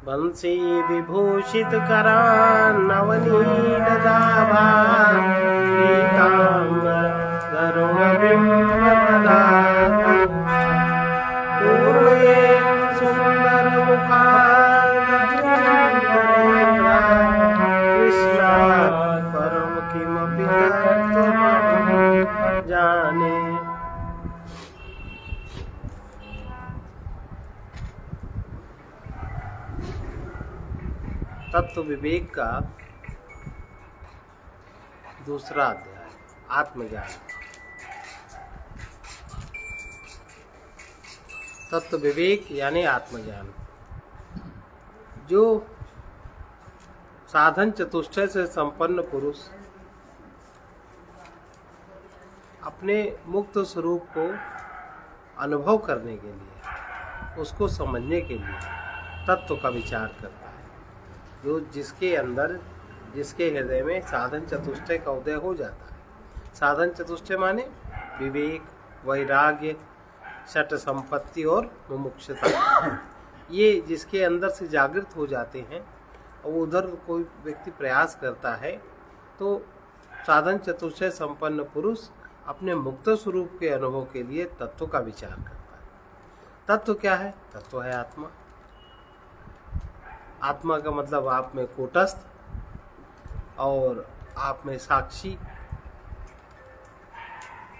बंसी विभूषित करान नवनीत दाभा पीतांबर गरुड़ बिंब पूर्णे सुंदर कृष्णा परम किमपि तत्त्वमहं जाने। तत्व विवेक का दूसरा अध्याय आत्मज्ञान। तत्व विवेक यानी आत्मज्ञान, जो साधन चतुष्टय से संपन्न पुरुष अपने मुक्त स्वरूप को अनुभव करने के लिए, उसको समझने के लिए तत्व का विचार करता है, जो जिसके अंदर, जिसके हृदय में साधन चतुष्टय का उदय हो जाता है। साधन चतुष्टय माने विवेक, वैराग्य, षट संपत्ति और मुमुक्षुता। ये जिसके अंदर से जागृत हो जाते हैं और उधर कोई व्यक्ति प्रयास करता है, तो साधन चतुष्टय संपन्न पुरुष अपने मुक्त स्वरूप के अनुभव के लिए तत्व का विचार करता है। तत्व क्या है? तत्व है आत्मा। आत्मा का मतलब आप में कूटस्थ और आप में साक्षी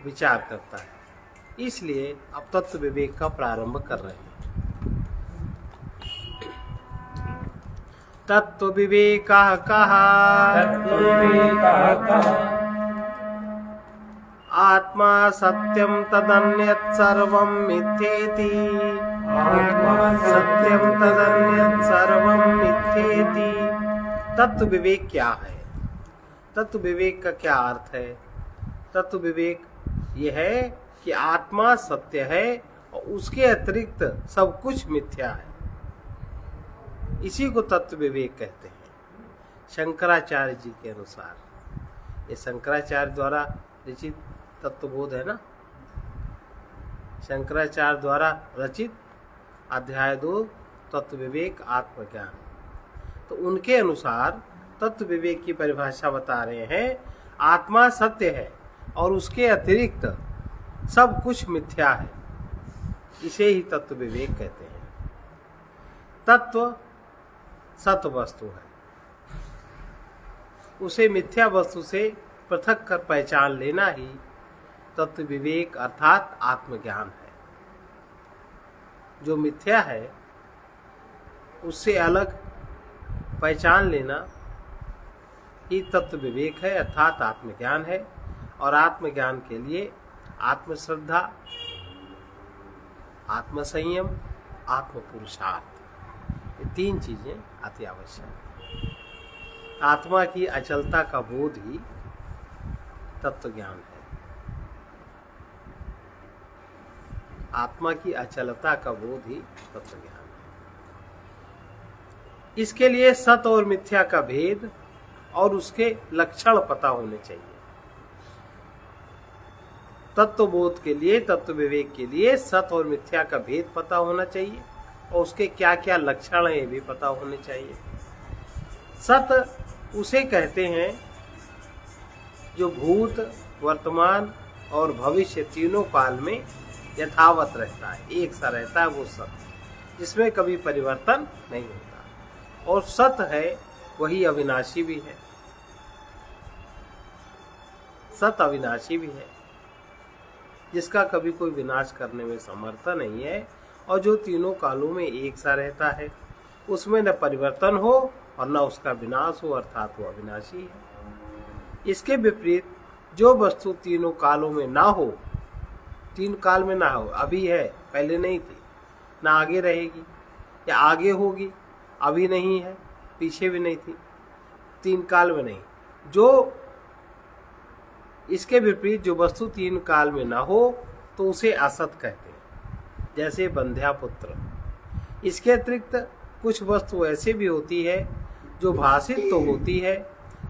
विचार करता है। इसलिए अब तत्व विवेक का प्रारंभ कर रहे हैं। तत्व विवेकः कहा आत्मा सत्यम तदन्यत् सर्वं मिथ्येति। आत्मा सत्यम तदन्यत् सर्वं मिथ्येति। तत्व विवेक क्या है? तत्व विवेक का क्या अर्थ है? तत्व विवेक यह है कि आत्मा सत्य है और उसके अतिरिक्त सब कुछ मिथ्या है। इसी को तत्व विवेक कहते हैं। शंकराचार्य जी के अनुसार, ये शंकराचार्य द्वारा रचित तत्वबोध है ना, शंकराचार्य द्वारा रचित अध्याय 2 तत्व विवेक आत्मज्ञान। तो उनके अनुसार तत्व विवेक की परिभाषा बता रहे हैं, आत्मा सत्य है और उसके अतिरिक्त सब कुछ मिथ्या है। इसे ही तत्व विवेक कहते हैं। तत्व सत वस्तु है, उसे मिथ्या वस्तु से पृथक कर पहचान लेना ही तत्व विवेक अर्थात आत्मज्ञान है। जो मिथ्या है उससे अलग पहचान लेना ही तत्व विवेक है अर्थात आत्मज्ञान है। और आत्मज्ञान के लिए आत्मश्रद्धा, आत्मसंयम, आत्म पुरुषार्थ, ये 3 चीजें अति आवश्यक है। आत्मा की अचलता का बोध ही तत्व ज्ञान है। आत्मा की अचलता का बोध ही तत्व ज्ञान है। इसके लिए सत और मिथ्या का भेद और उसके लक्षण पता होने चाहिए। तत्व बोध के लिए, तत्व विवेक के लिए सत और मिथ्या का भेद पता होना चाहिए और उसके क्या क्या लक्षण हैं ये भी पता होने चाहिए। सत उसे कहते हैं जो भूत, वर्तमान और भविष्य तीनों काल में यथावत रहता है, एक सा रहता है, वो सत, जिसमें कभी परिवर्तन नहीं होता। और सत है वही अविनाशी भी है। सत अविनाशी भी है, जिसका कभी कोई विनाश करने में समर्थ नहीं है और जो तीनों कालों में एक सा रहता है, उसमें न परिवर्तन हो और न उसका विनाश हो, अर्थात वो अविनाशी है। इसके विपरीत जो वस्तु तीनों कालों में ना हो, 3 काल में ना हो, अभी है, पहले नहीं थी, ना आगे रहेगी, या आगे होगी, अभी नहीं है, पीछे भी नहीं थी, 3 काल में नहीं, जो इसके विपरीत जो वस्तु 3 काल में ना हो तो उसे असत कहते हैं, जैसे बंध्या पुत्र। इसके अतिरिक्त कुछ वस्तु ऐसे भी होती है जो भाषित तो होती है,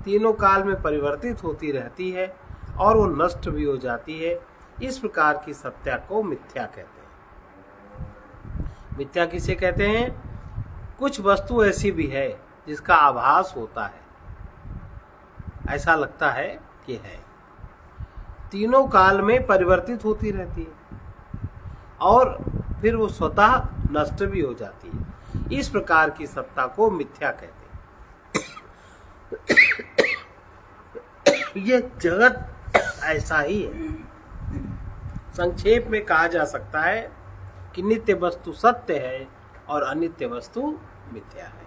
तीनों काल में परिवर्तित होती रहती है और वो नष्ट भी हो जाती है। इस प्रकार की सत्या को मिथ्या कहते हैं। मिथ्या किसे कहते हैं? कुछ वस्तु ऐसी भी है जिसका आभास होता है, ऐसा लगता है कि है, तीनों काल में परिवर्तित होती रहती है और फिर वो स्वतः नष्ट भी हो जाती है। इस प्रकार की सत्ता को मिथ्या कहते हैं। ये जगत ऐसा ही है। संक्षेप में कहा जा सकता है कि नित्य वस्तु सत्य है और अनित्य वस्तु मिथ्या है।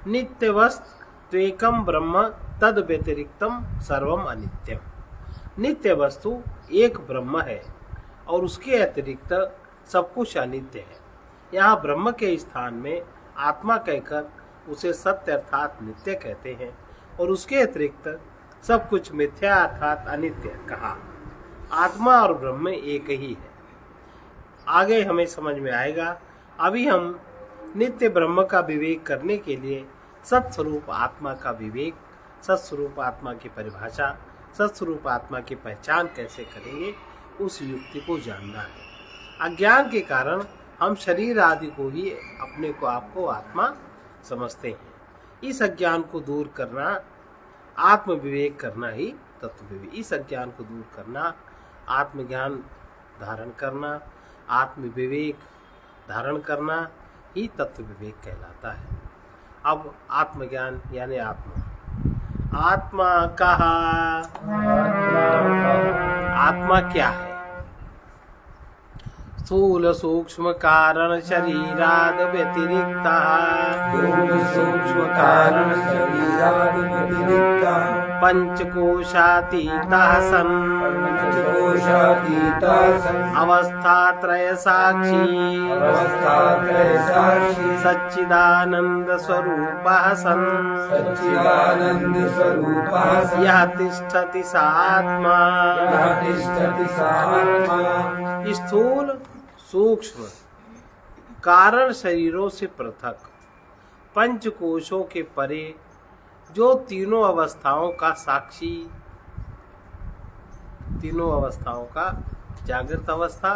नित्य वस्तु एकम ब्रह्म तद व्यतिरिक्तम सर्वम अनित्यम। नित्य वस्तु एक ब्रह्म है और उसके अतिरिक्त सब कुछ अनित्य है। यहाँ ब्रह्म के स्थान में आत्मा कहकर उसे सत्य अर्थात नित्य कहते हैं और उसके अतिरिक्त सब कुछ मिथ्या अर्थात अनित्य कहा। आत्मा और ब्रह्म एक ही है। आगे हमें समझ में आएगा। अभी हम नित्य ब्रह्म का विवेक करने के लिए सत्स्वरूप आत्मा का विवेक, सत्स्वरूप आत्मा की परिभाषा, सत्स्वरूप आत्मा की पहचान कैसे करेंगे, उस युक्ति को जानना है। अज्ञान के कारण हम शरीर आदि को ही अपने को आपको आत्मा समझते हैं। इस अज्ञान को दूर करना, आत्म विवेक करना ही तत्व विवेक। इस अज्ञान को दूर करना, आत्मज्ञान धारण करना, आत्म विवेक धारण करना ही तत्व विवेक कहलाता है। अब आत्मज्ञान यानी आत्मा कहा। आत्मा क्या है? स्थूल सूक्ष्म कारण शरीराद व्यतिरिक्ता। सूक्ष्म कारण शरीराद व्यतिरिक्ता। पंचकोशातीतः सन्। पंचकोशातीतः सन्। अवस्थात्रय साक्षी। अवस्थात्रय साक्षी। सच्चिदानंद स्वरूपः सन्। सच्चिदानंद स्वरूपः सन्। यः तिष्ठति स आत्मा। यः तिष्ठति स आत्मा। स्थूल सूक्ष्म कारण शरीरों से पृथक, पंचकोशों के परे, जो तीनों अवस्थाओं का साक्षी, तीनों अवस्थाओं का जागृत अवस्था,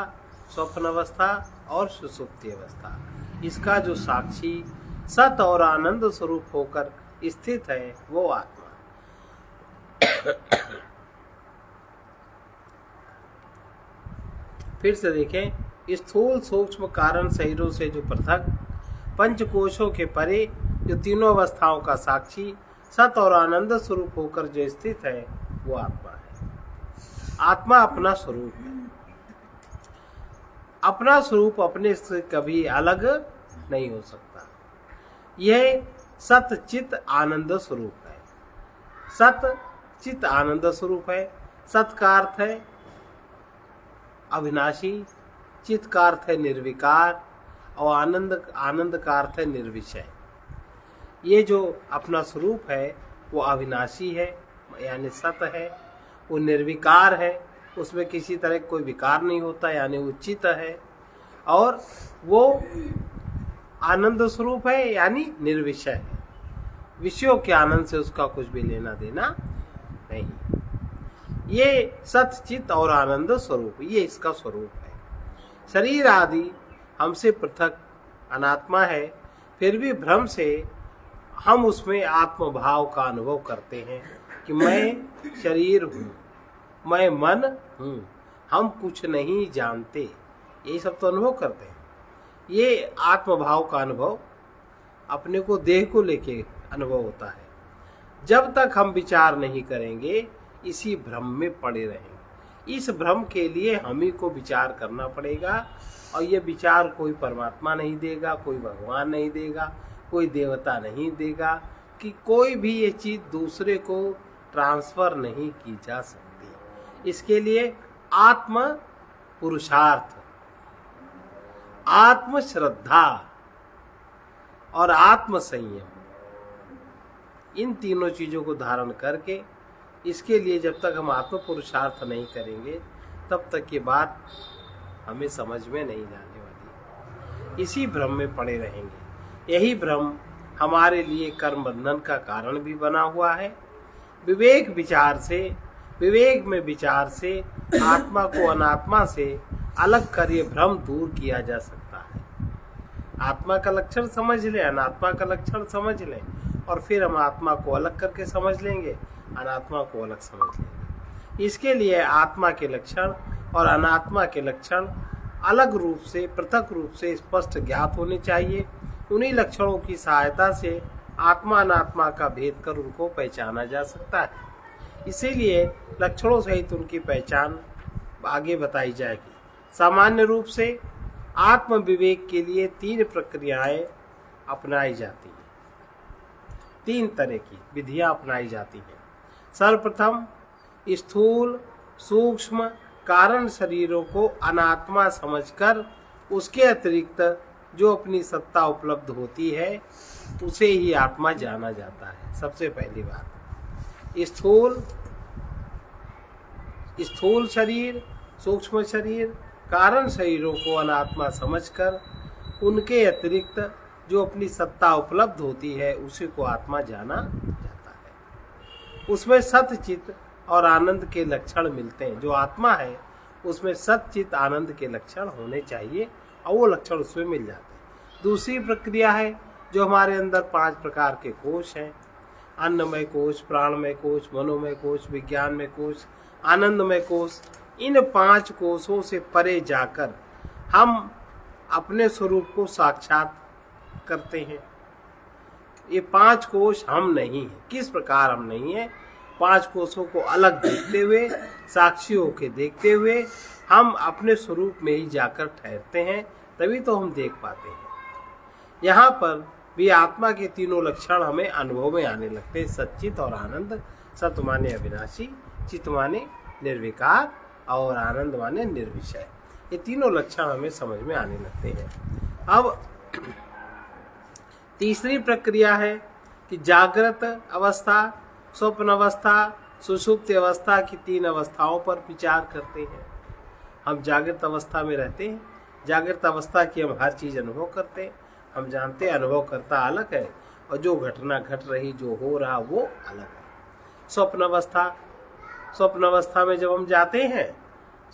स्वप्न अवस्था और सुषुप्ति अवस्था, इसका जो साक्षी सत और आनंद स्वरूप होकर स्थित है वो आत्मा। फिर से देखें, स्थूल सूक्ष्म कारण शरीरों से जो पृथक, पंचकोशों के परे, जो तीनों अवस्थाओं का साक्षी सत और आनंद स्वरूप होकर जो स्थित है वो आत्मा है। आत्मा अपना स्वरूप है। अपना स्वरूप अपने से कभी अलग नहीं हो सकता। यह सत चित आनंद स्वरूप है। सत चित आनंद स्वरूप है। सत का अर्थ है अविनाशी, चित का अर्थ है निर्विकार और आनंद का अर्थ है निर्विषय। ये जो अपना स्वरूप है वो अविनाशी है यानी सत है, वो निर्विकार है, उसमें किसी तरह कोई विकार नहीं होता यानी वो चित है, और वो आनंद स्वरूप है यानी निर्विषय है। विषयों के आनंद से उसका कुछ भी लेना देना नहीं। ये सत चित और आनंद स्वरूप, ये इसका स्वरूप है। शरीर आदि हमसे पृथक अनात्मा है, फिर भी भ्रम से हम उसमें आत्मभाव का अनुभव करते हैं कि मैं शरीर हूँ, मैं मन हूँ, हम कुछ नहीं जानते, यही सब तो अनुभव करते हैं। ये आत्मभाव का अनुभव अपने को देह को लेके अनुभव होता है। जब तक हम विचार नहीं करेंगे इसी भ्रम में पड़े रहेंगे। इस भ्रम के लिए हम ही को विचार करना पड़ेगा, और ये विचार कोई परमात्मा नहीं देगा, कोई भगवान नहीं देगा, कोई देवता नहीं देगा, कि कोई भी ये चीज दूसरे को ट्रांसफर नहीं की जा सकती। इसके लिए आत्म पुरुषार्थ, आत्म श्रद्धा और आत्म संयम, इन तीनों चीजों को धारण करके, इसके लिए जब तक हम आत्म पुरुषार्थ नहीं करेंगे तब तक ये बात हमें समझ में नहीं जाने वाली। इसी भ्रम में पड़े रहेंगे। यही भ्रम हमारे लिए कर्म बंधन का कारण भी बना हुआ है। विवेक विचार से विवेक में विचार से आत्मा को अनात्मा से अलग कर ये भ्रम दूर किया जा सकता है। आत्मा का लक्षण समझ लें, अनात्मा का लक्षण समझ लें, और फिर हम आत्मा को अलग करके समझ लेंगे, अनात्मा को अलग समझ लेंगे। इसके लिए आत्मा के लक्षण और अनात्मा के लक्षण अलग रूप से, पृथक रूप से स्पष्ट ज्ञात होने चाहिए। उन्हीं लक्षणों की सहायता से आत्मा अनात्मा का भेद कर उनको पहचाना जा सकता है। इसीलिए लक्षणों सहित उनकी पहचान आगे बताई जाएगी। सामान्य रूप से आत्म विवेक के लिए 3 प्रक्रियाएं अपनाई जाती हैं, 3 तरह की विधियां अपनाई जाती हैं। सर्वप्रथम स्थूल सूक्ष्म कारण शरीरों को अनात्मा समझकर उसके अतिरिक्त जो अपनी सत्ता उपलब्ध होती है उसे ही आत्मा जाना जाता है। सबसे पहली बात, स्थूल शरीर सूक्ष्म शरीर कारण शरीरों को अनात्मा समझकर उनके अतिरिक्त जो अपनी सत्ता उपलब्ध होती है उसी को आत्मा जाना जाता है। उसमें सत्य चित्त और आनंद के लक्षण मिलते हैं। जो आत्मा है उसमें सत्य चित्त आनंद के लक्षण होने चाहिए और वो लक्षण उसमें मिल जाते हैं। दूसरी प्रक्रिया है जो हमारे अंदर 5 प्रकार के कोश हैं, अन्नमय कोश, प्राणमय कोश, मनोमय कोश, विज्ञानमय कोश, आनंदमय कोश। इन 5 कोशों से परे जाकर हम अपने स्वरूप को साक्षात करते हैं। ये 5 कोश हम नहीं हैं। किस प्रकार हम नहीं हैं? 5 कोशों को अलग देखते हुए, साक्षी होकर देखते हुए हम अपने स्वरूप में ही जाकर ठहरते हैं, तभी तो हम देख पाते हैं। यहाँ पर भी आत्मा के तीनों लक्षण हमें अनुभव में आने लगते हैं, सच्चित और आनंद। सत्य माने अविनाशी, चित्त माने निर्विकार और आनंद माने निर्विषय। ये तीनों लक्षण हमें समझ में आने लगते हैं। अब तीसरी प्रक्रिया है कि जागृत अवस्था, स्वप्न अवस्था, सुषुप्ति अवस्था की 3 अवस्थाओं पर विचार करते हैं। हम जागृत अवस्था में रहते हैं, जागृत अवस्था की हम हर चीज़ अनुभव करते हैं। हम जानते हैं अनुभव करता अलग है और जो घटना घट रही, जो हो रहा वो अलग है। स्वप्न अवस्था में जब हम जाते हैं,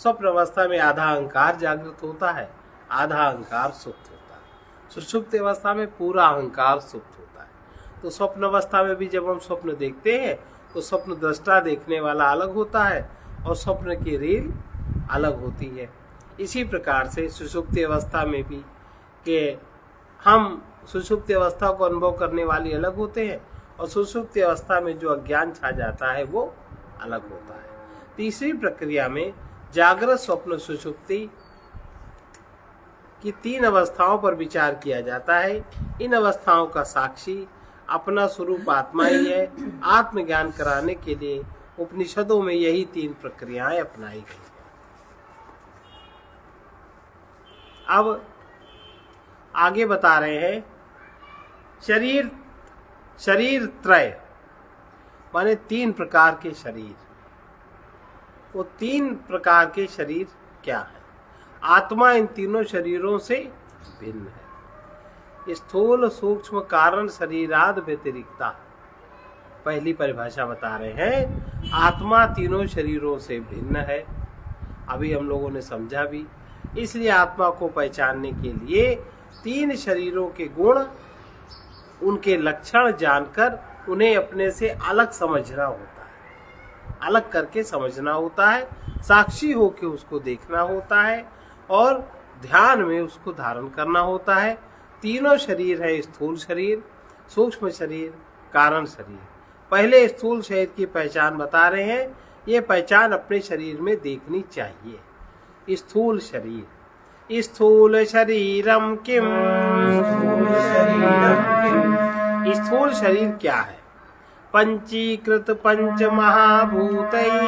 स्वप्न अवस्था में आधा अहंकार जागृत होता है, आधा अहंकार सुप्त होता है। सुषुप्ति अवस्था में पूरा अहंकार सुप्त होता है। तो स्वप्न अवस्था में भी जब हम स्वप्न देखते हैं तो स्वप्न दृष्टा देखने वाला अलग होता है और स्वप्न की रील अलग होती है। इसी प्रकार से सुषुप्ति अवस्था में भी कि हम सुषुप्ति अवस्था को अनुभव करने वाले अलग होते हैं और सुषुप्ति अवस्था में जो अज्ञान छा जाता है वो अलग होता है। तीसरी प्रक्रिया में जागृत स्वप्न सुषुप्ति की 3 अवस्थाओं पर विचार किया जाता है। इन अवस्थाओं का साक्षी अपना स्वरूप आत्मा ही है। आत्मज्ञान कराने के लिए उपनिषदों में यही 3 प्रक्रियाएं अपनाई गई हैं। अब आगे बता रहे हैं शरीर त्रय माने 3 प्रकार के शरीर। वो 3 प्रकार के शरीर क्या है? आत्मा इन तीनों शरीरों से भिन्न है। स्थूल सूक्ष्म कारण शरीराद व्यतिरिक्ता, पहली परिभाषा बता रहे हैं। आत्मा तीनों शरीरों से भिन्न है, अभी हम लोगों ने समझा भी। इसलिए आत्मा को पहचानने के लिए 3 शरीरों के गुण, उनके लक्षण जानकर उन्हें अपने से अलग समझना होता है, अलग करके समझना होता है, साक्षी होकर उसको देखना होता है और ध्यान में उसको धारण करना होता है। तीनों शरीर है, स्थूल शरीर, सूक्ष्म शरीर, कारण शरीर। पहले स्थूल शरीर की पहचान बता रहे हैं। ये पहचान अपने शरीर में देखनी चाहिए। स्थूल शरीर, स्थूल शरीरम किम, स्थूल शरीर क्या है? पंचीकृत पंच महाभूतैः,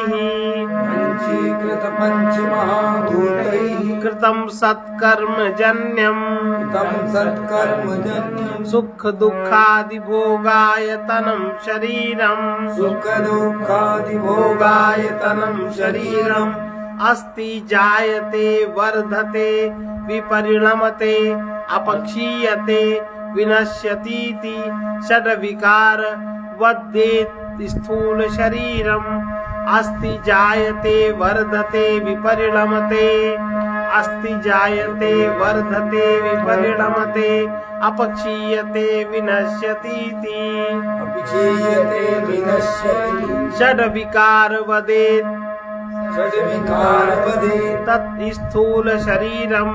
पंचीकृत पंच महाभूतैः, कृतं सत्कर्म जन्यम, कृतं सत्कर्म जन्यं, सुख दुखादि भोगायतनं शरीरम, सुख दुःखादि भोगायतनं शरीरम्, अस्ति जायते वर्धते विपरिणमते अपक्षीयते विनश्यतीति षड् विकार वद्येत स्थूल शरीरम अस्ति जायते वर्धते विपरिणमते, अस्ति जायते वर्धते विपरिणमते, अपक्षीयते विनश्यतीति। अपक्षीयते विनश्यति। षड् विकार वदेत् षड्विकार वदे तत् स्थूल शरीरम,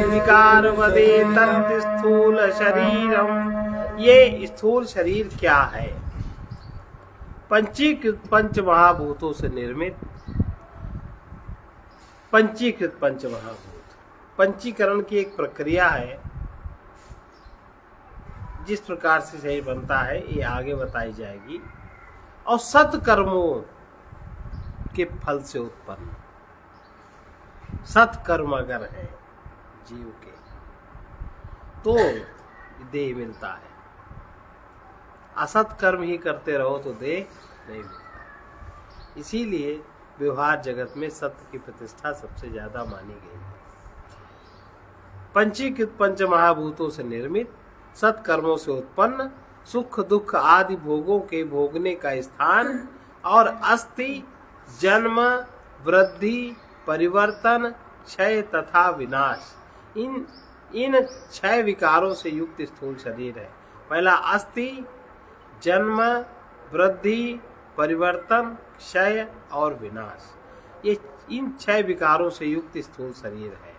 विकार वदे तत् स्थूल शरीरम। ये स्थूल शरीर क्या है? पंचीकृत पंच महाभूतों से निर्मित पंचीकृत पंच महाभूत। पंचीकरण की एक प्रक्रिया है, जिस प्रकार से शरीर बनता है ये आगे बताई जाएगी। और सत्कर्मों के फल से उत्पन्न, सत्कर्म अगर है जीव के तो देह मिलता है, असत कर्म ही करते रहो तो देह नहीं मिलता है। इसीलिए व्यवहार जगत में सत्य की प्रतिष्ठा सबसे ज्यादा मानी गई है। पंचीकृत पंच महाभूतों से निर्मित सत्कर्मों से उत्पन्न सुख दुख आदि भोगों के भोगने का स्थान और अस्थि जन्म वृद्धि परिवर्तन क्षय तथा विनाश, इन छह विकारों से युक्त स्थूल शरीर है। पहला अस्थि जन्म वृद्धि परिवर्तन क्षय और विनाश, ये इन छह विकारों से युक्त स्थूल शरीर है।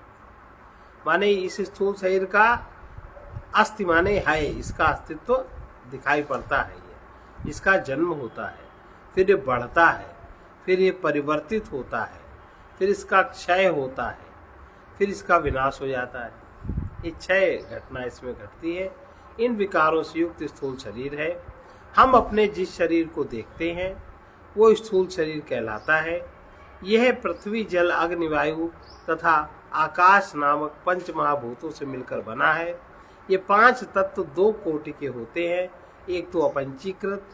माने इस स्थूल शरीर का अस्थि माने है, इसका अस्तित्व दिखाई पड़ता है। ये इसका जन्म होता है, फिर ये बढ़ता है, फिर ये परिवर्तित होता है, फिर इसका क्षय होता है, फिर इसका विनाश हो जाता है। ये छह घटना इसमें घटती है। इन विकारों से युक्त स्थूल शरीर है। हम अपने जिस शरीर को देखते हैं वो स्थूल शरीर कहलाता है। यह पृथ्वी जल अग्नि वायु तथा आकाश नामक पंच महाभूतों से मिलकर बना है। ये पांच तत्व दो कोटि के होते हैं, एक तो अपंचीकृत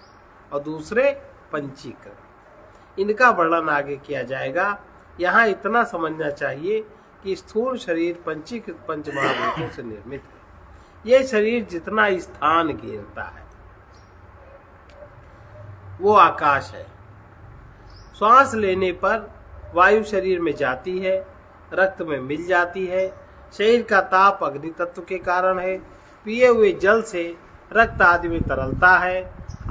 और दूसरे पंचीकृत। इनका वर्णन आगे किया जाएगा। यहाँ इतना समझना चाहिए कि स्थूल शरीर पंचीकृत पंच महाभूतों से निर्मित है। यह शरीर जितना स्थान घेरता है वो आकाश है। श्वास लेने पर वायु शरीर में जाती है, रक्त में मिल जाती है। शरीर का ताप अग्नि तत्व के कारण है। पिए हुए जल से रक्त आदि में तरलता है।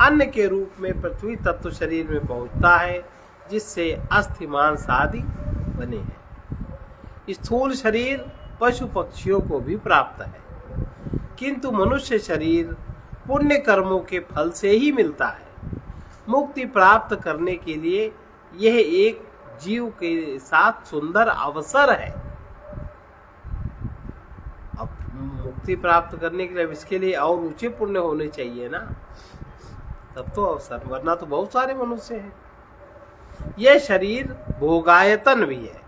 अन्न के रूप में पृथ्वी तत्व शरीर में पहुंचता है, जिससे अस्थि मांस आदि बने हैं। स्थूल शरीर पशु पक्षियों को भी प्राप्त है, किंतु मनुष्य शरीर पुण्य कर्मों के फल से ही मिलता है। मुक्ति प्राप्त करने के लिए यह एक जीव के साथ सुंदर अवसर है। अब मुक्ति प्राप्त करने के लिए इसके लिए और ऊंचे पुण्य होने चाहिए ना, तब तो अवसर, वरना तो बहुत सारे मनुष्य हैं। यह शरीर भोगायतन भी है।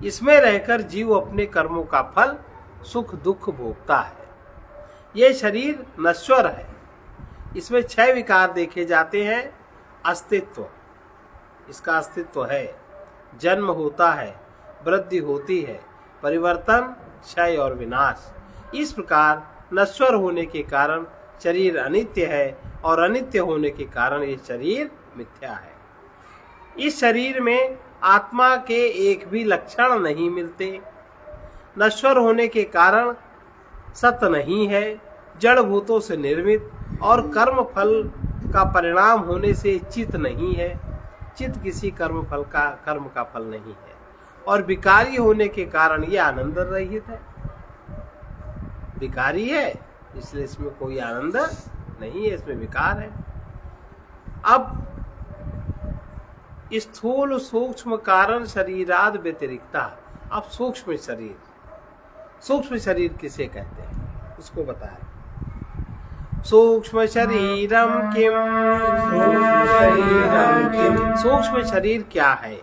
इसमें रहकर जीव अपने कर्मों का फल सुख दुख भोगता है। यह शरीर नश्वर है। इसमें छह विकार देखे जाते हैं। अस्तित्व, इसका अस्तित्व है। जन्म होता है, वृद्धि होती है, परिवर्तन, क्षय और विनाश। इस प्रकार नश्वर होने के कारण शरीर अनित्य है और अनित्य होने के कारण ये शरीर मिथ्या है। इस शरीर में आत्मा के एक भी लक्षण नहीं मिलते। नश्वर होने के कारण सत्य नहीं है, जड़ भूतों से निर्मित और कर्म फल का परिणाम होने से चित नहीं है। चित किसी कर्म का फल नहीं है और विकारी होने के कारण ये आनंद रहित है। विकारी है इसलिए इसमें कोई आनंद नहीं है, इसमें विकार है। अब स्थूल सूक्ष्म कारण शरीराद व्यतिरिक्ता। अब सूक्ष्म शरीर किसे कहते हैं उसको बताएं। सूक्ष्म शरीरम किम, सूक्ष्म शरीर क्या है?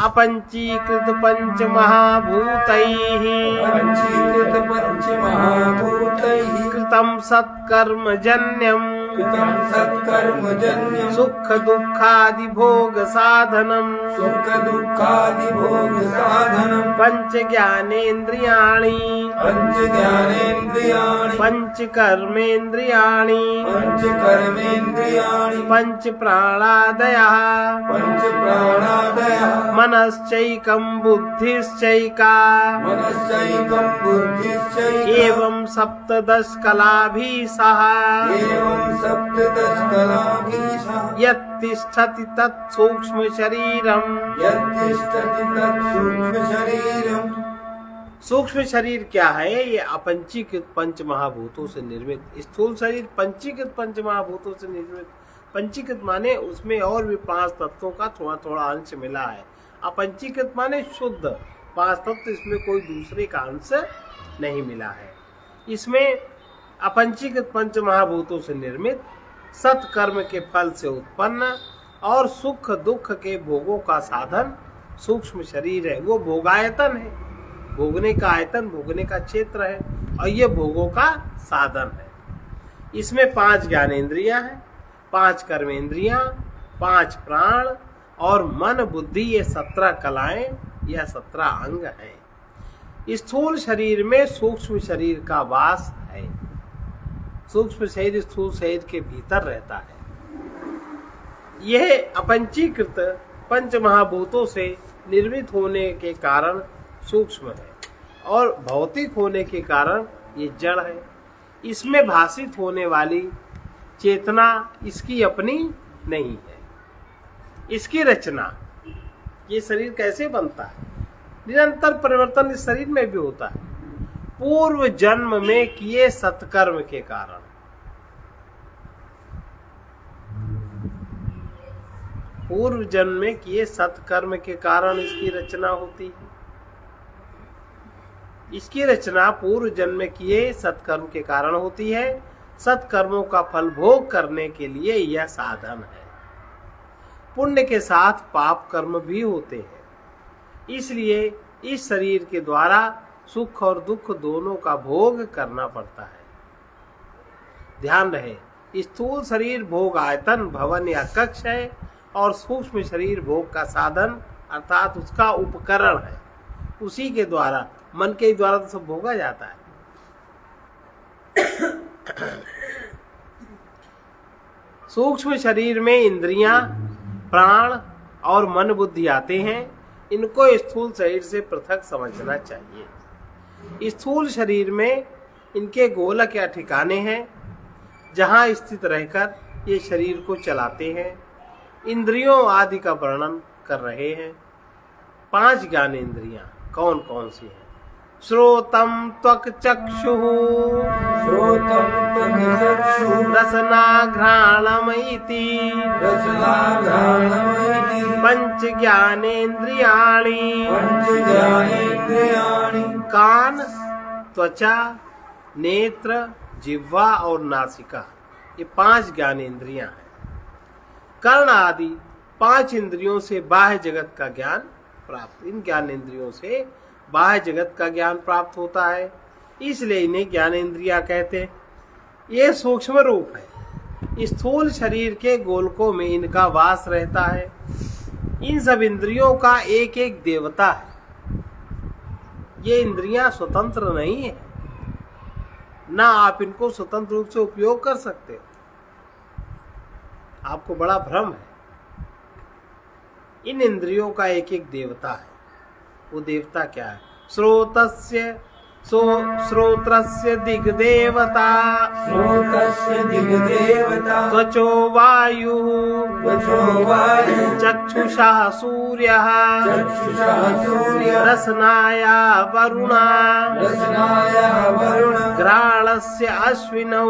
अपंचीकृत पंच महाभूतैः, पंचीकृत पंच महाभूतैः कृतम सत्कर्म जन्यम, कृतं सत्कर्मजन्यं सुख दुःखादि भोग साधनम सुख दुःखादि भोग साधनं पंच ज्ञानेन्द्रियाणि पंच ज्ञानेन्द्रियाणि पंच कर्मेन्द्रियाणि पंच कर्मेन्द्रियाणि पंच प्राणादयः पंच प्राणादयः मनश्चैकं बुद्धिश्चैका मनश्चैकं बुद्धिश्चैका एवं सप्तदश कलाभिः एवं सप्तदश कलाभिः यत्तिष्ठति तत् सूक्ष्म शरीरम। यत्तिष्ठति तत् सूक्ष्म शरीरम्। सूक्ष्म शरीर क्या है? ये अपंचीकृत पंच महाभूतों से निर्मित। स्थूल शरीर पंचीकृत पंच महाभूतों से निर्मित। पंचीकृत माने उसमें और भी 5 तत्वों का थोड़ा थोड़ा अंश मिला है। अपंचीकृत माने शुद्ध 5 तत्व, इसमें कोई दूसरे का अंश नहीं मिला है। इसमें अपंचीकृत पंच महाभूतों से निर्मित सत्कर्म के फल से उत्पन्न और सुख दुख के भोगों का साधन सूक्ष्म शरीर है। वो भोगायतन है, भोगने का आयतन, भोगने का क्षेत्र है, और ये भोगों का साधन है। इसमें 5 ज्ञानेंद्रियां हैं, 5 कर्मेंद्रियां, 5 प्राण और मन बुद्धि, ये 17 कलाएं या 17 अंग हैं। स्थूल शरीर में सूक्ष्म शरीर का वास है। सूक्ष्म शरीर स्थूल शरीर के भीतर रहता है। यह अपंचीकृत पंच महाभूतों से निर्मित होने के कारण सूक्ष्म है और भौतिक होने के कारण ये जड़ है। इसमें भाषित होने वाली चेतना इसकी अपनी नहीं है। इसकी रचना, ये शरीर कैसे बनता है? निरंतर परिवर्तन इस शरीर में भी होता है। पूर्व जन्म में किए सत्कर्म के कारण, पूर्व जन्म में किए सत्कर्म के कारण इसकी रचना होती है। इसकी रचना पूर्व जन्म में किए सत्कर्म के कारण होती है। सत्कर्मों का फल भोग करने के लिए यह साधन है। पुण्य के साथ पाप कर्म भी होते हैं। इसलिए इस शरीर के द्वारा सुख और दुख दोनों का भोग करना पड़ता है। ध्यान रहे, स्थूल शरीर भोग आयतन, भवन या कक्ष है और सूक्ष्म शरीर भोग का साधन अर्थात उसका उपकरण है। उसी के द्वारा, मन के द्वारा तो सब भोगा जाता है। सूक्ष्म शरीर में इंद्रियां, प्राण और मन बुद्धि आते हैं। इनको स्थूल शरीर से पृथक समझना चाहिए। स्थूल शरीर में इनके गोलक या ठिकाने हैं जहां स्थित रहकर ये शरीर को चलाते हैं। इंद्रियों आदि का वर्णन कर रहे हैं। 5 ज्ञानेंद्रियां कौन कौन सी हैं? श्रोतम त्वक चक्षुः, श्रोतं त्वक् चक्षुः, रसनाघ्राणम इति रसनाघ्राणमिति पंच ज्ञानेन्द्रियाणि। पंच ज्ञानेन्द्रियाणि। कान, त्वचा, नेत्र, जिह्वा और नासिका, ये 5 ज्ञानेंद्रियां हैं। कर्ण आदि 5 इंद्रियों से बाह्य जगत का ज्ञान प्राप्त, इन ज्ञानेंद्रियों से बाह्य जगत का ज्ञान प्राप्त होता है, इसलिए इन्हें ज्ञानेंद्रियां कहते हैं। ये सूक्ष्म रूप है। स्थूल शरीर के गोलकों में इनका वास रहता है। इन सब इंद्रियों का एक एक देवता है। ये इंद्रियां स्वतंत्र नहीं है, ना आप इनको स्वतंत्र रूप से उपयोग कर सकते हो। आपको बड़ा भ्रम है। इन इंद्रियों का एक एक देवता है। वो देवता क्या है? श्रोत्रस्य दिग्देवता, श्रोत्रस्य दिग्देवता, त्वचो वायुः, त्वचो वायुः, चक्षुषः सूर्यः, चक्षुषः सूर्यः, रसनाया वरुणा, रसनाया वरुणः, घ्राणस्य अश्विनौ,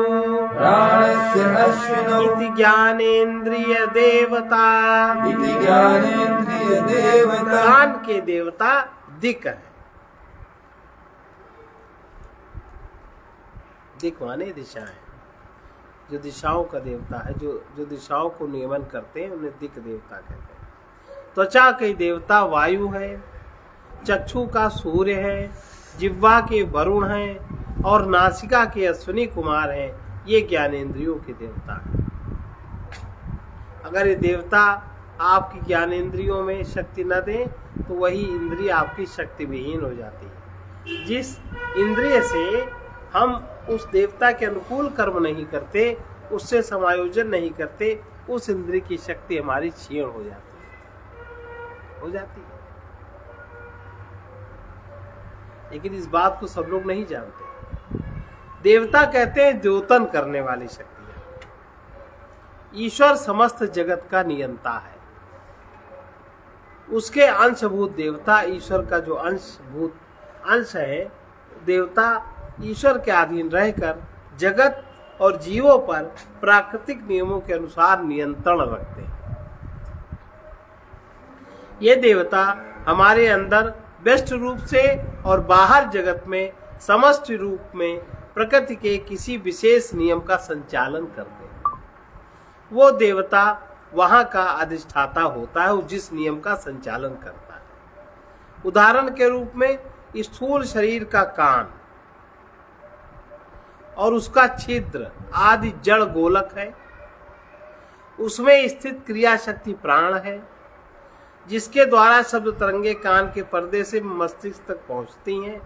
प्राणस्य अश्विनौ, इति ज्ञानेन्द्रिय देवता। इति ज्ञानेन्द्रिय देवता। कान के देवता दिक् है। दिक् माने दिशाएं, जो दिशाओं का देवता है, जो दिशाओं को नियमन करते हैं उन्हें दिक् देवता कहते हैं। त्वचा के देवता वायु है, चक्षु का सूर्य है, जिह्वा के वरुण हैं और नासिका के अश्विनी कुमार हैं। ये ज्ञानेंद्रियों के देवता है। अगर ये देवता आपकी ज्ञानेंद्रियों में शक्ति न दें तो वही इंद्रिय आपकी शक्ति विहीन हो जाती है। जिस इंद्रिय से हम उस देवता के अनुकूल कर्म नहीं करते, उससे समायोजन नहीं करते, उस इंद्रिय की शक्ति हमारी क्षीण हो जाती है। लेकिन इस बात को सब लोग नहीं जानते। देवता कहते हैं द्योतन करने वाली शक्तियां। ईश्वर समस्त जगत का नियंता है। उसके अंशभूत देवता, ईश्वर का जो अंश है, देवता ईश्वर के अधीन रहकर जगत और जीवों पर प्राकृतिक नियमों के अनुसार नियंत्रण रखते हैं। ये देवता हमारे अंदर व्यष्ट रूप से और बाहर जगत में समष्टि रूप में प्रकृति के किसी विशेष नियम का संचालन करते हैं। वो देवता वहां का अधिष्ठाता होता है, जिस नियम का संचालन करता है। उदाहरण के रूप में स्थूल शरीर का कान और उसका छिद्र आदि जड़ गोलक है। उसमें स्थित क्रिया शक्ति प्राण है, जिसके द्वारा शब्द तरंगे कान के पर्दे से मस्तिष्क तक पहुंचती हैं,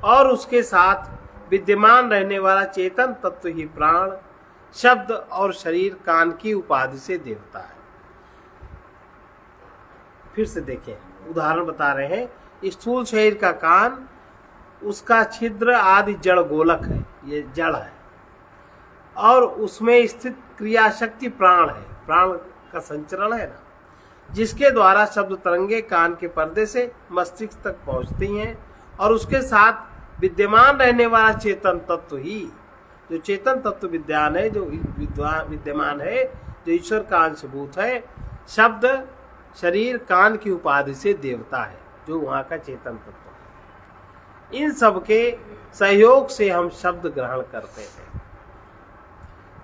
और उसके साथ विद्यमान रहने वाला चेतन तत्व ही प्राण, शब्द और शरीर कान की उपाधि से देवता है। फिर से देखें, उदाहरण बता रहे हैं। स्थूल शरीर का कान, उसका छिद्र आदि जड़ गोलक है, ये जड़ है, और उसमें स्थित क्रिया शक्ति प्राण है, प्राण का संचरण है ना, जिसके द्वारा शब्द तरंगे कान के पर्दे से मस्तिष्क तक पहुंचती हैं, और उसके साथ विद्यमान रहने वाला चेतन तत्व ही, जो चेतन तत्व विद्यान है, जो विद्यमान है, जो ईश्वर का अंशभूत है, शब्द शरीर कान की उपाधि से देवता है, जो वहां का चेतन तत्व है। इन सब के सहयोग से हम शब्द ग्रहण करते हैं।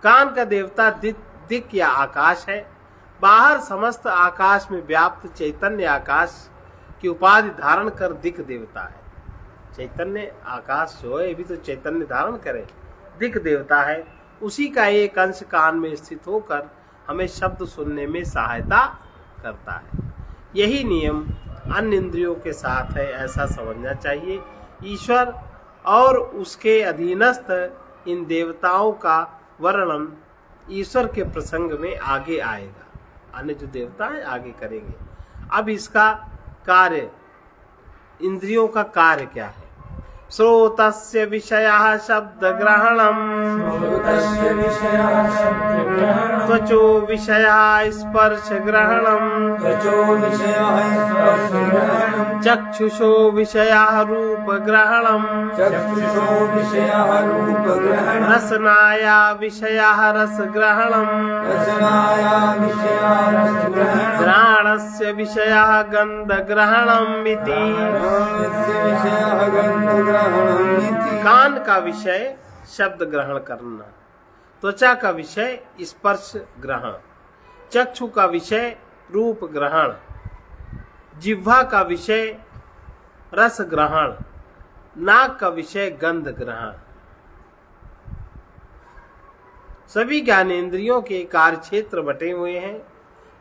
कान का देवता दिक् या आकाश है। बाहर समस्त आकाश में व्याप्त चैतन्य आकाश की उपाधि धारण कर दिक् देवता है। चैतन्य आकाश जो है, ये भी तो चैतन्य धारण करे, दिक् देवता है। उसी का एक अंश कान में स्थित होकर हमें शब्द सुनने में सहायता करता है। यही नियम अन्य इंद्रियों के साथ है, ऐसा समझना चाहिए। ईश्वर और उसके अधीनस्थ इन देवताओं का वर्णन ईश्वर के प्रसंग में आगे आएगा। अन्य जो देवता है आगे करेंगे। अब इसका कार्य, इंद्रियों का कार्य क्या है? श्रोतस्य विषयः शब्द ग्रहणम्, त्वचो विषयः स्पर्श ग्रहणम्, चक्षुषो विषयः रूप ग्रहणम्, रसनाया विषयः रस ग्रहणम्, घ्राणस्य विषयः गंध ग्रहणम् इति। कान का विषय शब्द ग्रहण करना, त्वचा का विषय स्पर्श ग्रहण, चक्षु का विषय रूप ग्रहण, जिह्वा का विषय रस ग्रहण, नाक का विषय गंध ग्रहण। सभी ज्ञानेंद्रियों के कार्य क्षेत्र बटे हुए हैं।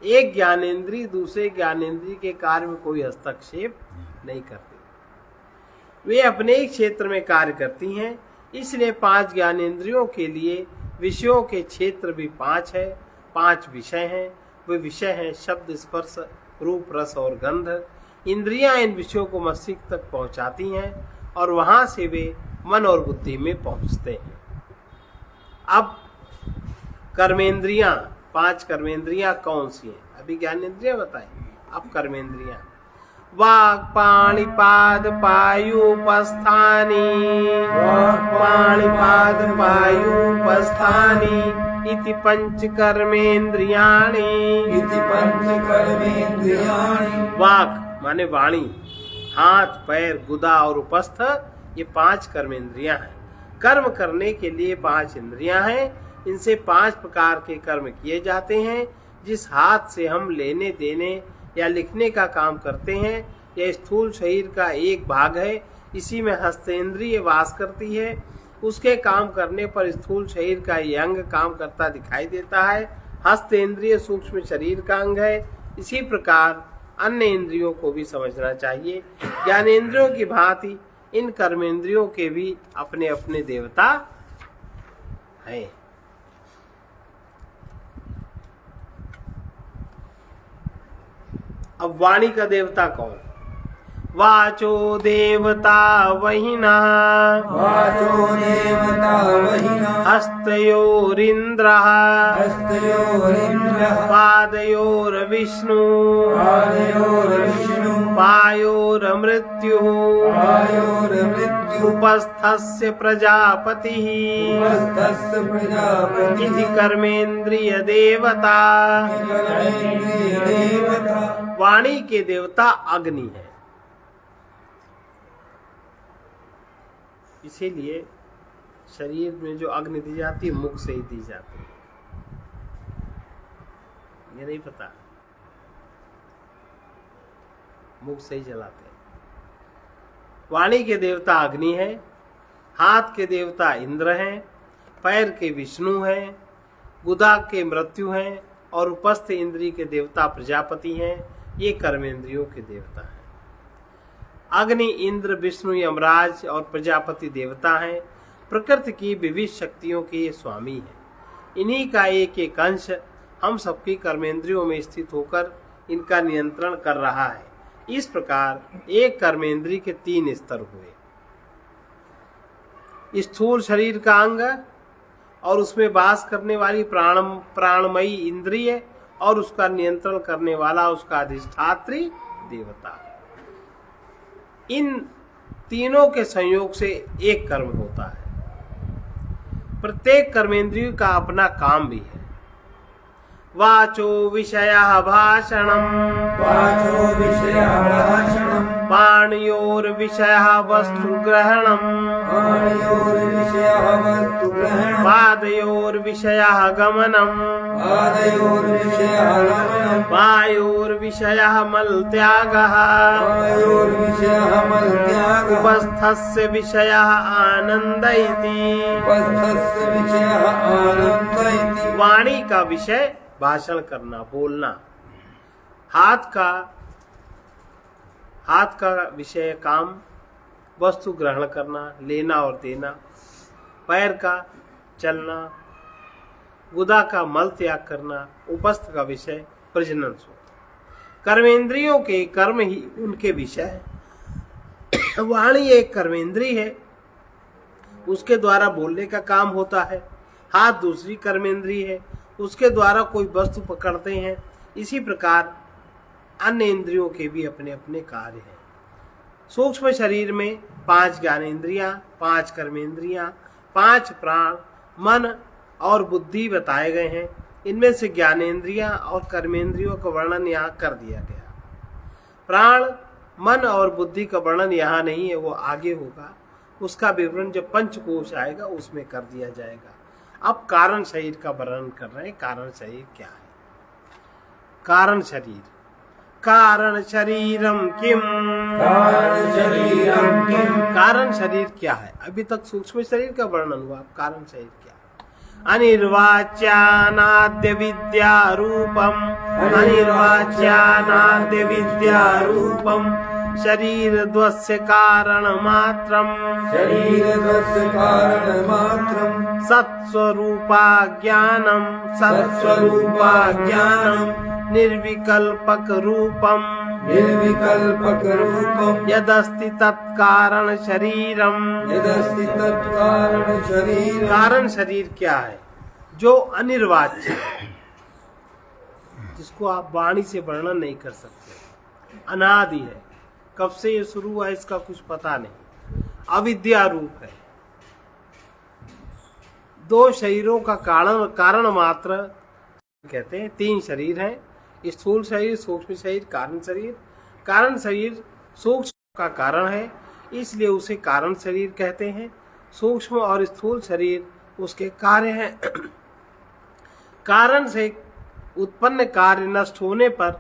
एक ज्ञानेंद्रिय दूसरे ज्ञानेंद्रिय के कार्य में कोई हस्तक्षेप नहीं करती, वे अपने ही क्षेत्र में कार्य करती हैं। इसलिए 5 ज्ञानेंद्रियों के लिए विषयों के क्षेत्र भी 5 है। 5 विषय हैं। वे विषय हैं शब्द, स्पर्श, रूप, रस और गंध। इंद्रियां इन विषयों को मस्तिष्क तक पहुंचाती हैं और वहां से वे मन और बुद्धि में पहुंचते हैं। अब कर्मेंद्रियां, 5 कर्मेंद्रियां कौन सी हैं? अभी ज्ञानेंद्रियां बताई, अब कर्मेंद्रियां। वाक् पाणिपाद पायूपस्थानी, पाणिपाद पायूपस्थानी इति पंच कर्मेंद्रियाणि, इति पंच कर्मेंद्रियाणि। वाक् माने वाणी, हाथ, पैर, गुदा और उपस्थ, ये 5 कर्मेंद्रियां हैं। कर्म करने के लिए 5 इंद्रियां हैं। इनसे 5 प्रकार के कर्म किए जाते हैं। जिस हाथ से हम लेने देने या लिखने का काम करते हैं, यह स्थूल शरीर का एक भाग है। इसी में हस्तेंद्रिय वास करती है। उसके काम करने पर स्थूल शरीर का ये अंग काम करता दिखाई देता है। हस्त इंद्रिय सूक्ष्म शरीर का अंग है। इसी प्रकार अन्य इंद्रियों को भी समझना चाहिए। ज्ञानेंद्रियों की भांति इन कर्मेंद्रियों के भी अपने अपने देवता हैं। अब वाणी का देवता कौन? वाचो देवता वहिना, वाचो देवता वहिना, हस्तयोरिन्द्रः, हस्तयोरिन्द्रः, पादयोर्विष्णु, पादयोर्विष्णु, पायोर्मृत्युः, पायोर्मृत्युः, उपस्थस्य प्रजापतिः, उपस्थस्य प्रजापतिः, इति कर्मेन्द्रिय देवता। कर्मेन्द्रिय देवता। वाणी के देवता अग्नि है। इसीलिए शरीर में जो अग्नि दी जाती है मुख से ही दी जाती है। ये नहीं पता, मुख से ही जलाते हैं। वाणी के देवता अग्नि है, हाथ के देवता इंद्र हैं, पैर के विष्णु हैं, गुदा के मृत्यु हैं और उपस्थ इंद्रिय के देवता प्रजापति हैं। ये कर्मेंद्रियों के देवता हैं। अग्नि, इंद्र, विष्णु, यमराज और प्रजापति देवता हैं। प्रकृति की विविध शक्तियों के ये स्वामी हैं। इन्हीं का एक एक अंश हम सबकी कर्मेंद्रियों में स्थित होकर इनका नियंत्रण कर रहा है। इस प्रकार एक कर्मेंद्रिय के 3 स्तर हुए। स्थूल शरीर का अंग और उसमें वास करने वाली प्राणमयी इंद्रिय और उसका नियंत्रण करने वाला उसका अधिष्ठात्री देवता। इन तीनों के संयोग से एक कर्म होता है। प्रत्येक कर्मेंद्रिय का अपना काम भी है। वाचो विषयः भाषणम्, वाचो विषयः भाषणम्, पाणयोर्विषयः वस्तुग्रहणम्, पाणयोर्विषयः वस्तुग्रहणम्, पादयोर्विषयः गमनम्, पादयोर्विषयः गमनम्, वायोर्विषयः मलत्यागः, वायोर्विषयः मलत्यागः, उपस्थस्य विषयः आनन्द इति। उपस्थस्य विषयः आनन्द इति। वाणी का विषय भाषण करना, बोलना। हाथ का विषय काम वस्तु ग्रहण करना, लेना और देना। पैर का चलना, गुदा का मल त्याग करना, उपस्थ का विषय प्रजनन सूत्र। कर्मेंद्रियों के कर्म ही उनके विषय है। वाणी एक कर्मेंद्रिय है, उसके द्वारा बोलने का काम होता है। हाथ दूसरी कर्मेंद्रिय है, उसके द्वारा कोई वस्तु पकड़ते हैं। इसी प्रकार अन्य इंद्रियों के भी अपने अपने कार्य हैं। सूक्ष्म शरीर में 5 ज्ञानेंद्रियां, 5 कर्मेंद्रियां, 5 प्राण, मन और बुद्धि बताए गए हैं। इनमें से ज्ञानेंद्रियां और कर्मेंद्रियों का वर्णन यहाँ कर दिया गया। प्राण, मन और बुद्धि का वर्णन यहाँ नहीं है, वो आगे होगा। उसका विवरण जब पंचकोश आएगा उसमें कर दिया जाएगा। अब कारण शरीर का वर्णन कर रहे हैं। कारण शरीर क्या है? कारण शरीर, कारण शरीरम किम, कारण शरीरम किम, कारण शरीर क्या है? अभी तक सूक्ष्म शरीर का वर्णन हुआ, अब कारण शरीर क्या है? अनिर्वाच्यानाद्य विद्या रूपम, अनिर्वाच्यानाद्य विद्या रूपम, शरीरद्वस्य कारण मात्रम, शरीरद्वस्य कारण मात्रम, सत्स्वरूपा ज्ञानम, सत्स्वरूपा ज्ञानम, निर्विकल्पक रूपम, निर्विकल्पक रूपम, यदस्ति तत्कारण शरीरम, यदस्ति तत्कारण शरीरम। कारण शरीर क्या है? जो अनिर्वाच्य है, जिसको आप वाणी से वर्णन नहीं कर सकते, अनादि है, कब से ये शुरू हुआ इसका कुछ पता नहीं, अविद्या रूप है। 2 शरीरों का कारण मात्र कहते हैं। 3 शरीर हैं, स्थूल शरीर, सूक्ष्म शरीर, कारण शरीर। कारण शरीर सूक्ष्म का कारण है, इसलिए उसे कारण शरीर कहते हैं। सूक्ष्म और स्थूल शरीर उसके कार्य हैं। कारण से उत्पन्न कार्य नष्ट होने पर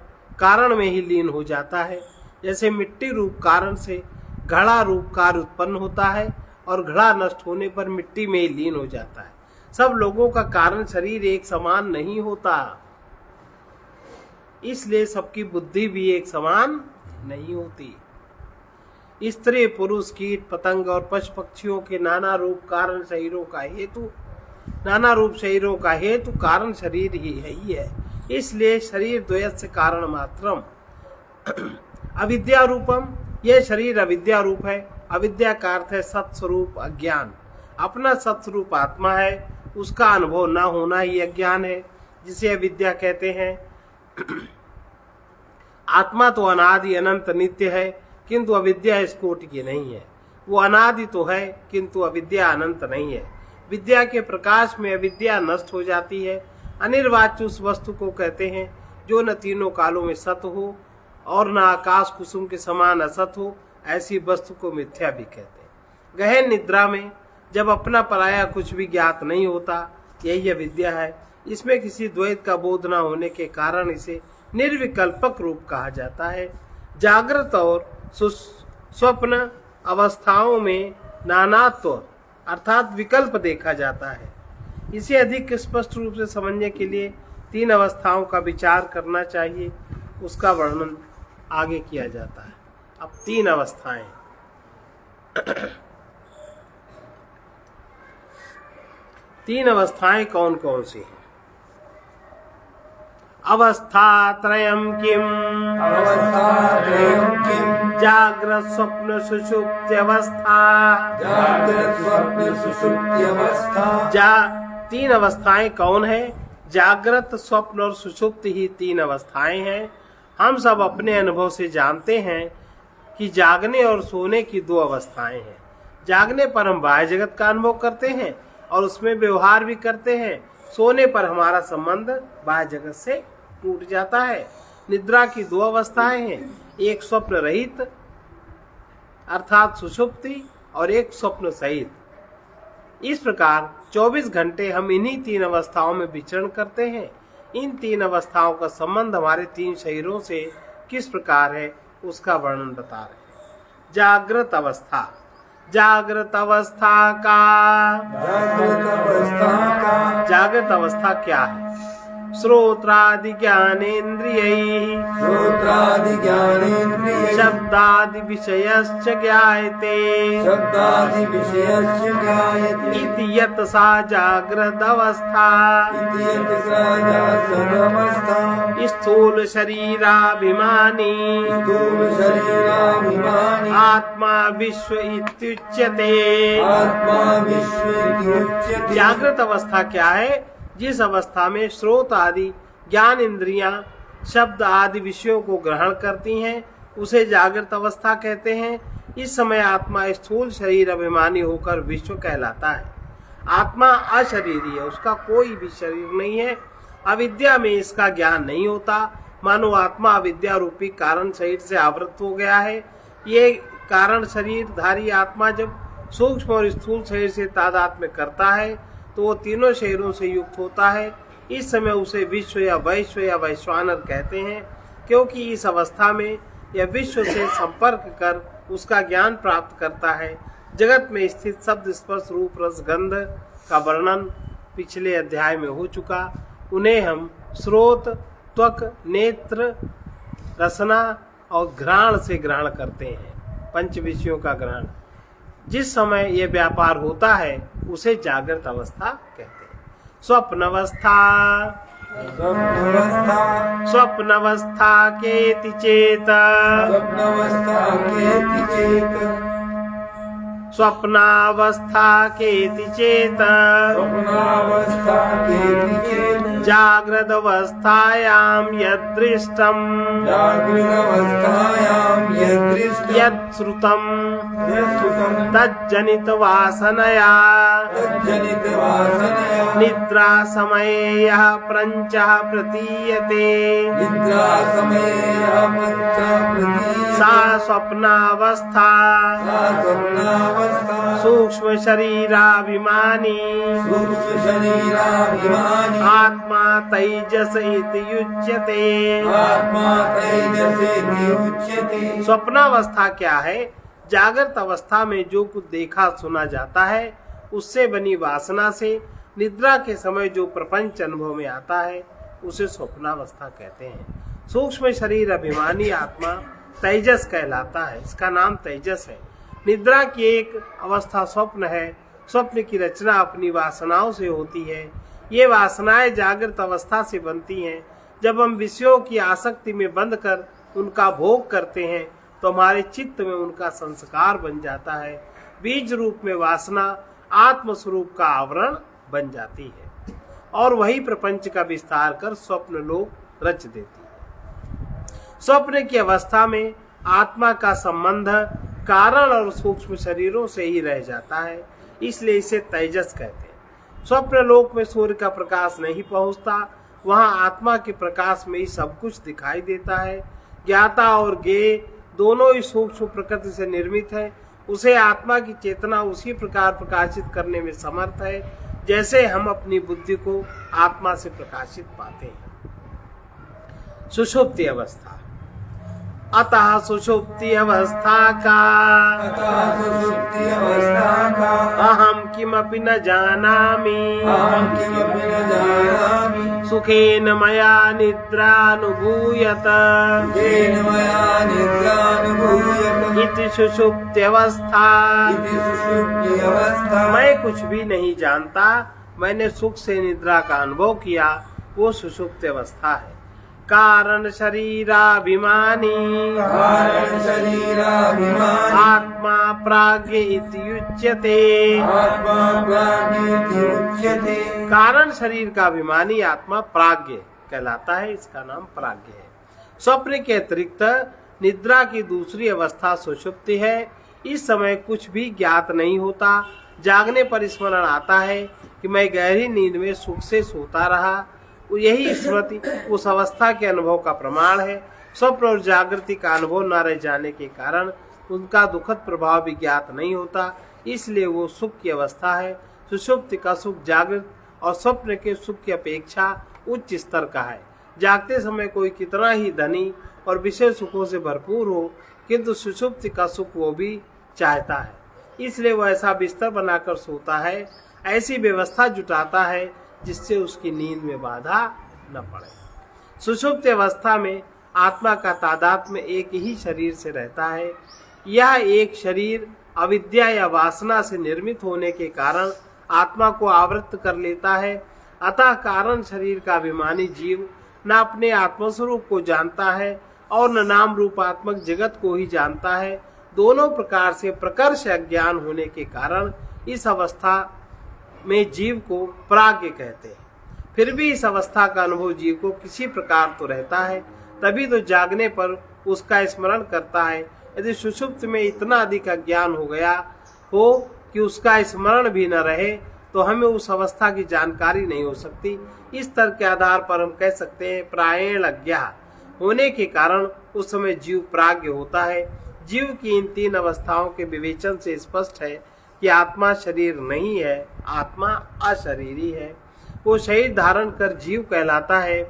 कारण में ही लीन हो जाता है। जैसे मिट्टी रूप कारण से घड़ा रूप कार्य उत्पन्न होता है और घड़ा नष्ट होने पर मिट्टी में ही लीन हो जाता है। सब लोगों का कारण शरीर एक समान नहीं होता, इसलिए सबकी बुद्धि भी एक समान नहीं होती। स्त्री पुरुष कीट पतंग और पशु पक्षियों के नाना रूप शरीरों का हेतु कारण शरीर ही है। इसलिए शरीर द्वयस्य कारण मात्रम अविद्या रूपम, यह शरीर अविद्या रूप है। अविद्या का अर्थ है सत्स्वरूप अज्ञान। अपना सत्स्वरूप आत्मा है, उसका अनुभव न होना ही अज्ञान है, जिसे अविद्या कहते हैं। आत्मा तो अनादि अनंत नित्य है, किंतु अविद्या इस कोटि की नहीं है। वो अनादि तो है, किंतु अविद्या अनंत नहीं है। विद्या के प्रकाश में अविद्या नष्ट हो जाती है। अनिर्वाच्य उस वस्तु को कहते हैं जो न तीनों कालों में सत हो और न आकाश कुसुम के समान असत हो। ऐसी वस्तु को मिथ्या भी कहते हैं। गहन निद्रा में जब अपना पराया कुछ भी ज्ञात नहीं होता, यही अविद्या है। इसमें किसी द्वैत का बोध न होने के कारण इसे निर्विकल्पक रूप कहा जाता है। जागृत और स्वप्न अवस्थाओं में नानात्व अर्थात विकल्प देखा जाता है। इसे अधिक स्पष्ट रूप से समझने के लिए 3 अवस्थाओं का विचार करना चाहिए। उसका वर्णन आगे किया जाता है। अब 3 अवस्थाएं 3 अवस्थाएं कौन कौन सी हैं? अवस्था त्रयम् किम, जागृत स्वप्न सुषुप्ति अवस्था। 3 अवस्थाएं कौन है? जागृत स्वप्न और सुषुप्ति ही 3 अवस्थाएं हैं। हम सब अपने अनुभव से जानते हैं कि जागने और सोने की 2 अवस्थाएं हैं। जागने पर हम बाह्य जगत का अनुभव करते हैं और उसमें व्यवहार भी करते हैं। सोने पर हमारा संबंध बाह्य जगत से टूट जाता है। निद्रा की 2 अवस्थाएं हैं, एक स्वप्न रहित अर्थात सुषुप्ति और एक स्वप्न सहित। इस प्रकार 24 घंटे हम इन्हीं 3 अवस्थाओं में विचरण करते हैं। इन 3 अवस्थाओं का संबंध हमारे 3 शरीरों से किस प्रकार है, उसका वर्णन बता रहे हैं। जागृत अवस्था जागृत अवस्था क्या है? श्रोत्रादि ज्ञानेन्द्रियैः शब्दादि विषयश्च ज्ञायते इति यत् सा जागृत अवस्था स्थूल शरीराभिमानी आत्मा विश्व इत्युच्यते। जागृत अवस्था क्या है? जिस अवस्था में श्रोत आदि ज्ञान इंद्रियां शब्द आदि विषयों को ग्रहण करती हैं, उसे जागृत अवस्था कहते हैं। इस समय आत्मा स्थूल शरीर अभिमानी होकर विश्व कहलाता है। आत्मा अशरीरी है, उसका कोई भी शरीर नहीं है। अविद्या में इसका ज्ञान नहीं होता, मानो आत्मा अविद्या रूपी कारण शरीर से आवृत हो गया है। ये कारण शरीरधारी आत्मा जब सूक्ष्म और स्थूल शरीर से तादात्म्य करता है तो वो तीनों शरीरों से युक्त होता है। इस समय उसे विश्व या वैश्वानर कहते हैं, क्योंकि इस अवस्था में यह विश्व से संपर्क कर उसका ज्ञान प्राप्त करता है। जगत में स्थित शब्द स्पर्श रूप रस गंध का वर्णन पिछले अध्याय में हो चुका। उन्हें हम स्रोत त्वक नेत्र रसना और घ्राण से ग्रहण करते हैं, पंच विषयों का ग्रहण। जिस समय यह व्यापार होता है उसे जागृत अवस्था कहते हैं। स्वप्नवस्था केति चेत जागृत अवस्थायां यदृष्टम् यत्श्रुतं तज्जनित वासनया निद्रा समये यः प्रपञ्चः प्रतीयते सा स्वप्नावस्था सूक्ष्म शरीराभिमानी आत्मा तैजस इति युज्यते। स्वप्नावस्था क्या है? जागृत अवस्था में जो कुछ देखा सुना जाता है उससे बनी वासना से निद्रा के समय जो प्रपंच अनुभव में आता है उसे स्वप्नावस्था कहते हैं। सूक्ष्म शरीर अभिमानी आत्मा तेजस कहलाता है, इसका नाम तेजस है। निद्रा की एक अवस्था स्वप्न है। स्वप्न की रचना अपनी वासनाओं से होती है। ये वासनाएं जागृत अवस्था से बनती हैं। जब हम विषयों की आसक्ति में बंध कर उनका भोग करते हैं तो हमारे चित्त में उनका संस्कार बन जाता है। बीज रूप में वासना आत्म स्वरूप का आवरण बन जाती है और वही प्रपंच का विस्तार कर स्वप्न लोक रच देती है। स्वप्न की अवस्था में आत्मा का संबंध कारण और सूक्ष्म शरीरों से ही रह जाता है, इसलिए इसे तेजस कहते हैं। स्वप्न लोक में सूर्य का प्रकाश नहीं पहुंचता, वहां आत्मा के प्रकाश में ही सब कुछ दिखाई देता है। ज्ञाता और ज्ञेय दोनों ही सूक्ष्म प्रकृति से निर्मित है। उसे आत्मा की चेतना उसी प्रकार प्रकाशित करने में समर्थ है जैसे हम अपनी बुद्धि को आत्मा से प्रकाशित पाते हैं। सुषुप्ति अवस्था। अतः सुषुप्ति अवस्था का अहम किमपि न जानामि सुखेन मया निद्रानुभूयत इति सुषुप्ति अवस्था। मैं कुछ भी नहीं जानता, मैंने सुख से निद्रा का अनुभव किया, वो सुषुप्ति अवस्था है। कारण शरीराभिमानी आत्मा प्राज्ञ इति उच्यते। कारण शरीर का अभिमानी आत्मा प्राज्ञ कहलाता है, इसका नाम प्राज्ञ है। स्वप्न के अतिरिक्त निद्रा की दूसरी अवस्था सुषुप्ति है। इस समय कुछ भी ज्ञात नहीं होता। जागने पर स्मरण आता है कि मैं गहरी नींद में सुख से सोता रहा। यही स्मृति उस अवस्था के अनुभव का प्रमाण है। स्वप्न और जागृति का अनुभव न रह जाने के कारण उनका दुखद प्रभाव भी ज्ञात नहीं होता, इसलिए वो सुख की अवस्था है। सुषुप्ति का सुख जागृत और स्वप्न के सुख की अपेक्षा उच्च स्तर का है। जागते समय कोई कितना ही धनी और विषय सुखों से भरपूर हो, किंतु सुषुप्ति का सुख वो भी चाहता है, इसलिए वह ऐसा बिस्तर बनाकर सोता है, ऐसी व्यवस्था जुटाता है जिससे उसकी नींद में बाधा न पड़े। सुषुप्ति अवस्था में आत्मा का तादात्म्य एक ही शरीर से रहता है। यह एक शरीर अविद्या या वासना से निर्मित होने के कारण आत्मा को आवृत कर लेता है। अतः कारण शरीर का अभिमानी जीव न अपने आत्मस्वरूप को जानता है और न नाम रूपात्मक जगत को ही जानता है। दोनों प्रकार से प्रकर्ष अज्ञान होने के कारण इस अवस्था में जीव को प्राज्ञ कहते हैं। फिर भी इस अवस्था का अनुभव जीव को किसी प्रकार तो रहता है, तभी तो जागने पर उसका स्मरण करता है। यदि सुषुप्त में इतना अधिक अज्ञान हो गया हो कि उसका स्मरण भी न रहे तो हमें उस अवस्था की जानकारी नहीं हो सकती। इस स्तर के आधार पर हम कह सकते हैं प्रायण अज्ञा होने के कारण उस समय जीव प्राज्ञ होता है। जीव की इन तीन अवस्थाओं के विवेचन से स्पष्ट है कि आत्मा शरीर नहीं है, आत्मा अशरीरी है। वो शरीर धारण कर जीव कहलाता है।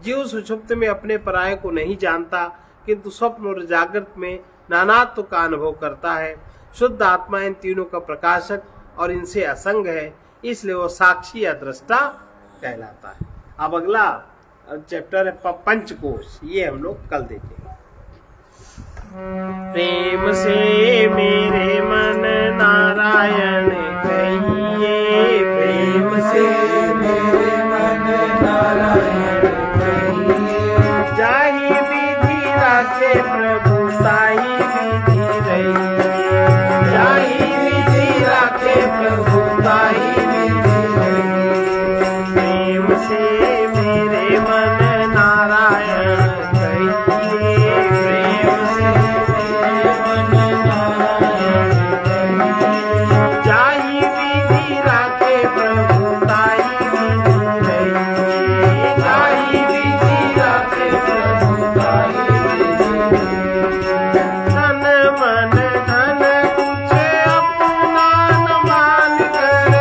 जीव सुषुप्त में अपने पराये को नहीं जानता, किंतु स्वप्न और जागृत में नानात्व का अनुभव करता है। शुद्ध आत्मा इन तीनों का प्रकाशक और इनसे असंग है, इसलिए वो साक्षी या दृष्टा कहलाता है। अब अगला चैप्टर है पंचकोश, ये हम लोग कल देखेंगे। प्रेम से मेरे मन नारायण कहिए, प्रेम से मेरे मन नारायण कहिए। जाहि विधि राखे प्रभु ताहि विधि रहिए, जाहि विधि राखे प्रभु ताहि विधि रहिए। प्रेम से मेरे मन नारायण कहिए, प्रेम से मेरे मन नारायण कहिए। जाहि विधि राखे प्रभु ताहि विधि रहिए, जाहि विधि राखे प्रभु ताहि विधि रहिए। तन मन धन कुछ अपना न मान कर,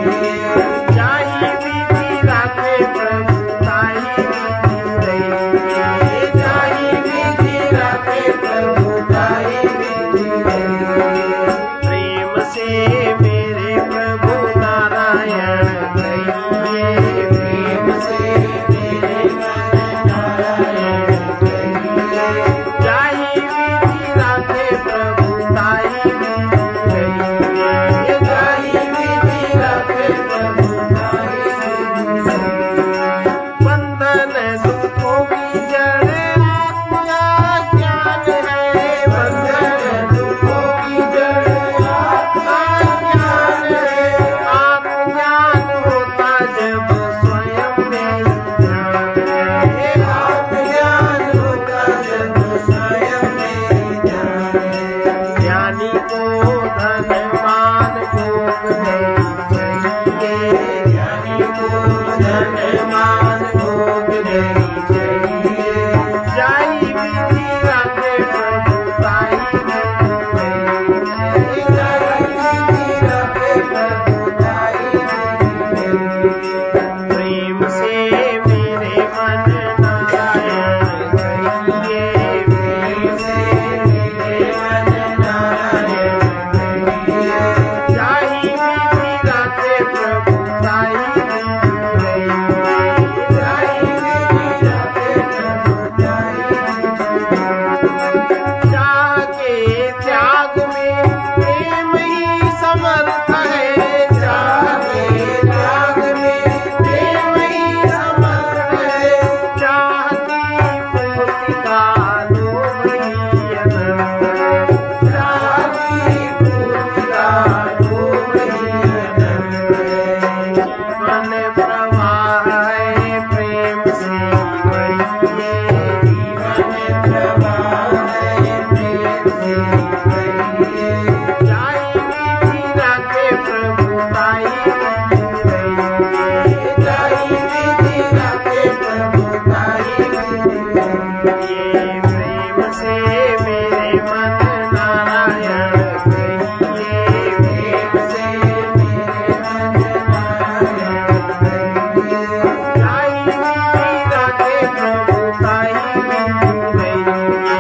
जाहि विधि राखे प्रभु ताहि विधि रहिए। जाहि विधि राखे प्रभु ताहि विधि रहिए। प्रेम से मेरे प्रभु नारायण कहिए। प्रेम से मेरे मन नारायण कहिए। जाहि विधि राखे प्रभु ताहि विधि रहिए। जाहि विधि राखे प्रभु ताहि विधि रहिए। बंधन दुखों की जड़ आत्मज्ञान है। बंधन दुखों की जड़ आत्मज्ञान है। आत्मज्ञान होता जब स्वयं में ज्ञान है। आत्मज्ञान होता जब स्वयं में ज्ञान है। ज्ञानी को धनवान भोग नहीं चाहिए। ज्ञानी को धनवान भोग नहीं चाहिए। जाहि विधि राखे प्रभु ताहि विधि रहिए। जाहि विधि राखे प्रभु ताहि विधि रहिए। प्रेम से मेरे मन नारायण कहिए। प्रेम से मेरे मन नारायण कहिए। जाहि विधि राखे प्रभु ताहि विधि रहिए। जाहि विधि राखे प्रभु ताहि विधि रहिए। चाह के त्याग में प्रेम ही समर्थ है। चाह के त्याग में प्रेम ही समर्थ है। चाह की पूर्ति का लोभ ही अनर्थ है। चाह की पूर्ति का लोभ ही अनर्थ है। जीवन प्रवाह है प्रेम से बढ़िए। जीवन प्रवाह है प्रेम से बढ़िए। जाहि विधि राखे प्रभु ताहि विधि रहिए। जाहि विधि राखे प्रभु ताहि विधि रहिए। ये प्रेम से मेरे मन नारायण कहिए। प्रेम से मेरे मन नारायण कहिए। जाहि विधि राखे प्रभु ताहि विधि रहिए।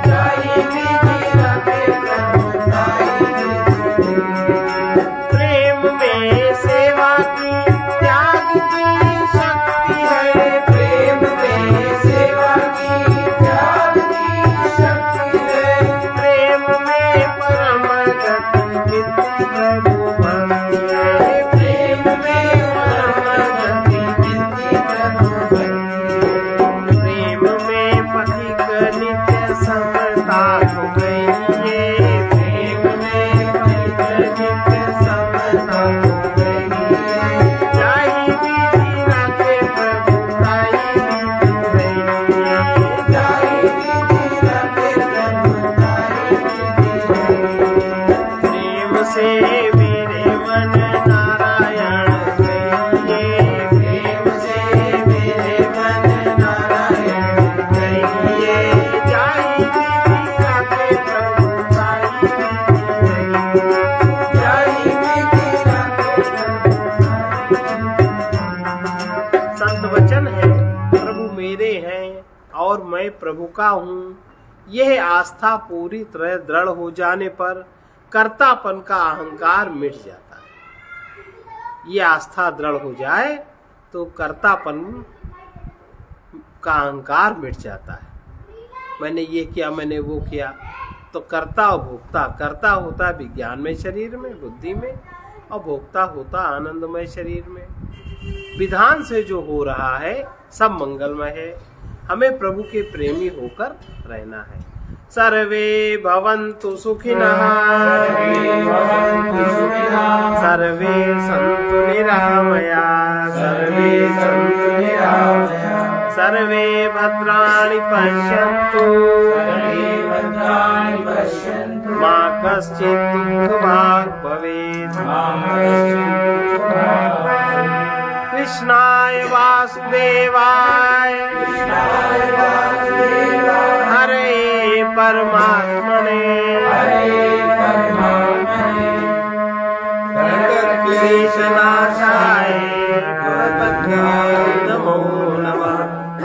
जाहि विधि राखे प्रभु ताहि विधि रहिए। प्रेम में सेवा की त्याग की शक्ति है। प्रेम में सेवा की त्याग की शक्ति है। प्रेम में परम गति विधि प्रभु भक्ति है। प्रेम में परम गति विधि प्रभु भक्ति है। प्रेम में पथिक नित्य समता हो गई है। प्रेम में पथिक नित्य समता हो गई है। जाहि विधि राखे प्रभु ताहि विधि रहिए। जाहि विधि राखे प्रभु ताहि विधि रहिए। प्रेम से मेरे मन नारायण कहिए। प्रेम से मेरे मन नारायण कहिए। जाहि विधि राखे प्रभु ताहि विधि रहिए। जाहि विधि राखे प्रभु ताहि संत वचन है प्रभु मेरे हैं और मैं प्रभु का हूँ। यह आस्था पूरी तरह दृढ़ हो जाने पर कर्तापन का अहंकार मिट जाता है। ये आस्था दृढ़ हो जाए तो कर्तापन का अहंकार मिट जाता है। मैंने ये किया, मैंने वो किया, तो कर्ता और भोक्ता, कर्ता होता विज्ञानमय शरीर में, बुद्धि में, और भोक्ता होता आनंदमय शरीर में। विधान से जो हो रहा है सब मंगलमय है। हमें प्रभु के प्रेमी होकर रहना है। सर्वे भवन्तु सुखिनः, सर्वे सन्तु निरामयाः, सर्वे भद्राणि पश्यन्तु, मा कश्चित् दुःखभाग् भवेत्। कृष्णाय वासुदेवाय हरे परमात्मने हरे परमात्मने। क्लेशनाशाय भगवद्भ्याय नमो नमः।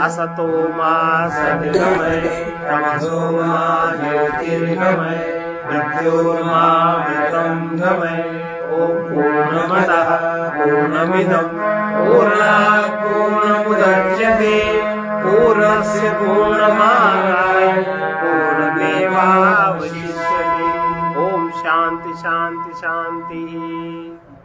असतो मा सद्गमय तमसो मा ज्योतिर्गमय मृत्योर्मामृतं गमय। ॐ पूर्णमदः पूर्णमिदं पूर्णात् पूर्णमुदच्यते पूर्णस्य पूर्णमादाय पूर्णमेवावशिष्यते। ॐ शान्ति शान्ति शान्तिः।